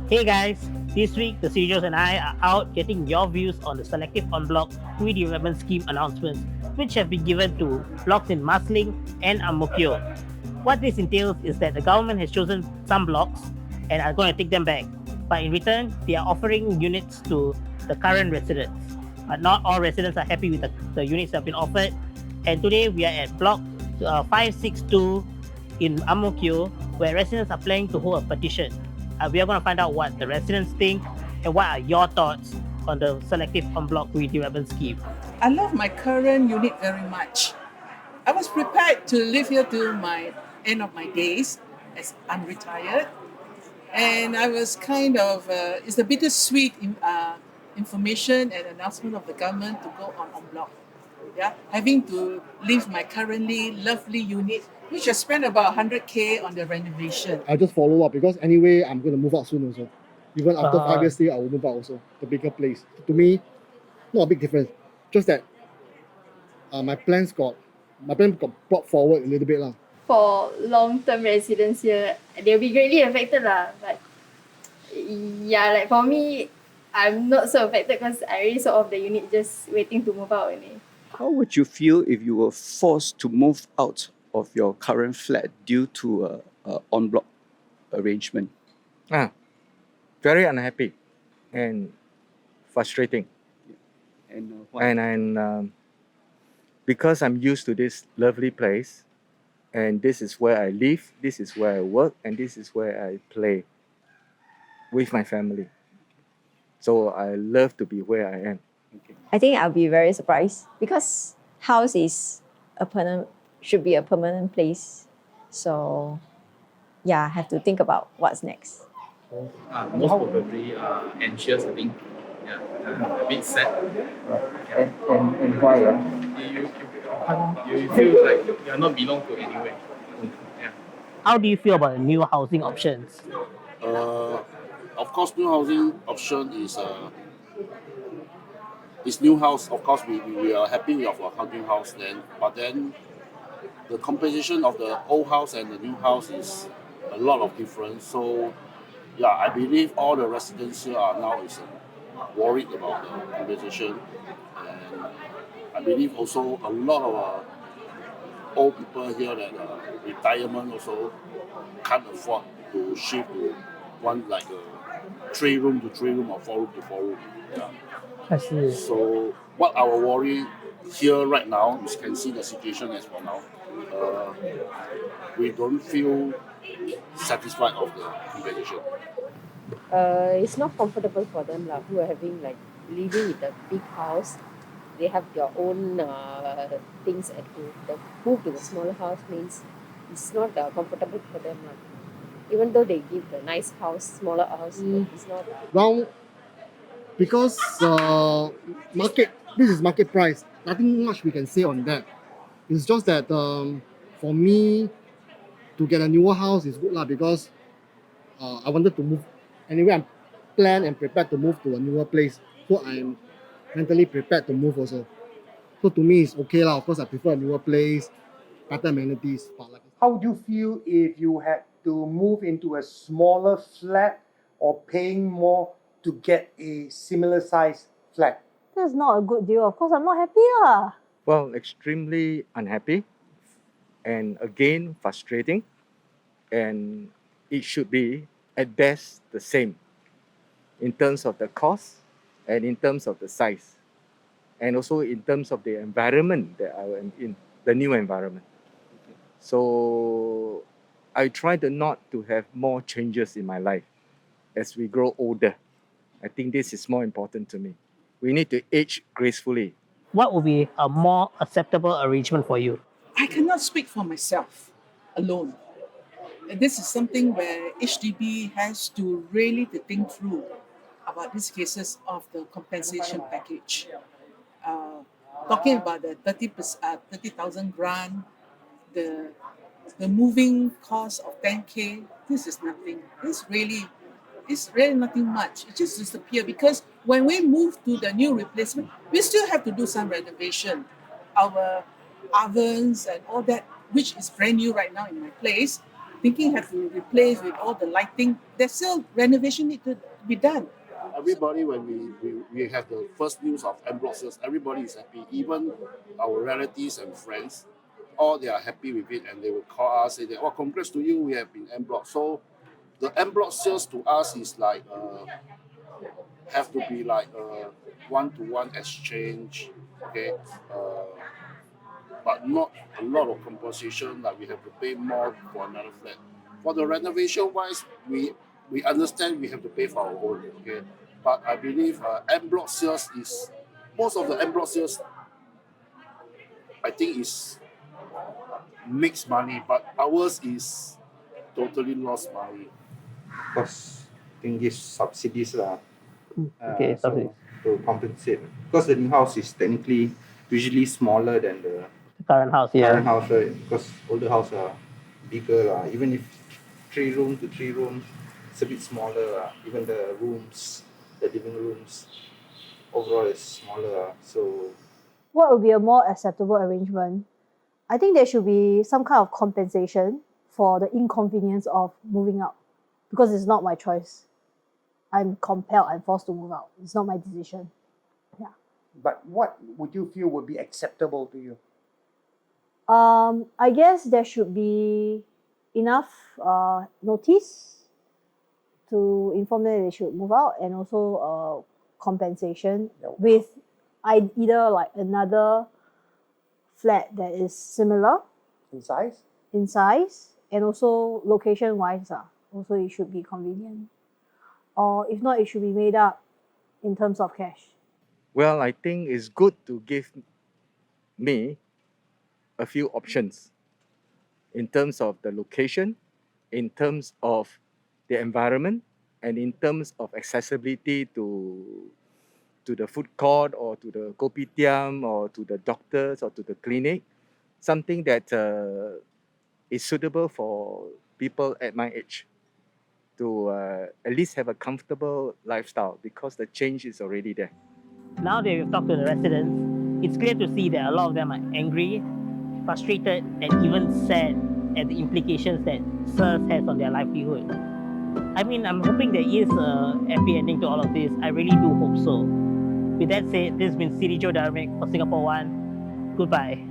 Hey guys, this week the Cityjos and I are out getting your views on the Selective En-Bloc Redevelopment Scheme announcements, which have been given to blocks in Marsiling and Amokyo. What this entails is that the government has chosen some blocks and are going to take them back, but in return, they are offering units to the current residents. But not all residents are happy with the units that have been offered, and today we are at block 562 in Amokyo, where residents are planning to hold a petition. We are going to find out what the residents think and what are your thoughts on the Selective En-Bloc Redevelopment Scheme. I love my current unit very much. I was prepared to live here till my end of my days as I'm retired. And I was it's a bittersweet information and announcement of the government to go on block. Yeah, having to leave my currently lovely unit, which I spent about 100K on the renovation. I just follow up because anyway I'm going to move out soon also. Even after 5 years stay, I will move out also. The bigger place. To me, not a big difference. Just that my plan got brought forward a little bit lah. For long-term residents here, they'll be greatly affected lah. But yeah, like for me, I'm not so affected because I already sold off the unit just waiting to move out only. How would you feel if you were forced to move out of your current flat due to a en-bloc arrangement? Very unhappy and frustrating. And why? And because I'm used to this lovely place, and this is where I live, this is where I work, and this is where I play with my family. So I love to be where I am. I think I'll be very surprised because house is should be a permanent place. So yeah, I have to think about what's next. Most probably anxious, I think. Yeah, a bit sad. And why? You feel like you are not belong to anywhere. Yeah. How do you feel about the new housing options? Of course, new housing option is new house. Of course, we are happy with our housing house then, but then the composition of the old house and the new house is a lot of difference. So yeah, I believe all the residents here are now worried about the composition, and I believe also a lot of old people here that retirement also can't afford to shift to one like a 3-room to 3-room or 4-room to 4-room. Yeah. I see. So what our worry here right now, you can see the situation as for now. We don't feel satisfied of the competition. It's not comfortable for them who are living in a big house. They have their own things at home. The move to the smaller house means it's not comfortable for them. Even though they give the nice house, smaller house, it's not. Well, because this is market price. Nothing much we can say on that. It's just that for me to get a newer house is good because I wanted to move. Anyway, I'm planned and prepared to move to a newer place. So I'm mentally prepared to move also. So to me, it's okay lah. Of course, I prefer a newer place, better amenities. But how would you feel if you had to move into a smaller flat or paying more to get a similar size flat? That's not a good deal. Of course, I'm not happy lah. Well, extremely unhappy and again frustrating, and it should be at best the same in terms of the cost and in terms of the size and also in terms of the environment that I am in, the new environment. So I try not to have more changes in my life as we grow older. I think this is more important to me. We need to age gracefully. What would be a more acceptable arrangement for you? I cannot speak for myself alone. And this is something where HDB has to really think through about these cases of the compensation package. Talking about the 30,000 grant, the moving cost of 10K, this is nothing. It's really nothing much. It just disappears because when we move to the new replacement, we still have to do some renovation. Our ovens and all that, which is brand new right now in my place, thinking have to replace with all the lighting. There's still renovation need to be done. Everybody, when we have the first news of En-Bloc sales, everybody is happy. Even our relatives and friends, all they are happy with it, and they will call us, say that, "Oh, congrats to you, we have been En-Bloc." So the En-Bloc sales to us is like have to be like a one-to-one exchange, okay, but not a lot of compensation, like we have to pay more for another flat. For the renovation wise, we understand we have to pay for our own, okay, but I believe En-Bloc sales is, most of the En-Bloc sales, I think is makes money, but ours is totally lost money. Because I think this subsidies lah. Okay, subsidies. To compensate, because the new house is technically usually smaller than the Current house, yeah. current house, right? Because older house are bigger lah. Even if 3 room to 3 rooms, it's a bit smaller lah. Even the rooms, the living rooms, overall is smaller lah. So What would be a more acceptable arrangement? I think there should be some kind of compensation for the inconvenience of moving out, because it's not my choice. I'm compelled, I'm forced to move out. It's not my decision. Yeah. But what would you feel would be acceptable to you? I guess there should be enough notice to inform them they should move out, and also compensation with either like another flat that is similar In size? and also location wise. Also, it should be convenient. Or if not, it should be made up in terms of cash. Well, I think it's good to give me a few options in terms of the location, in terms of the environment, and in terms of accessibility to the food court, or to the kopitiam, or to the doctors, or to the clinic. Something that is suitable for people at my age to at least have a comfortable lifestyle, because the change is already there. Now that we've talked to the residents, it's clear to see that a lot of them are angry, frustrated, and even sad at the implications that SERS has on their livelihood. I mean, I'm hoping there is a happy ending to all of this. I really do hope so. With that said, this has been Cityjos Dharmhik for Singapore One. Goodbye.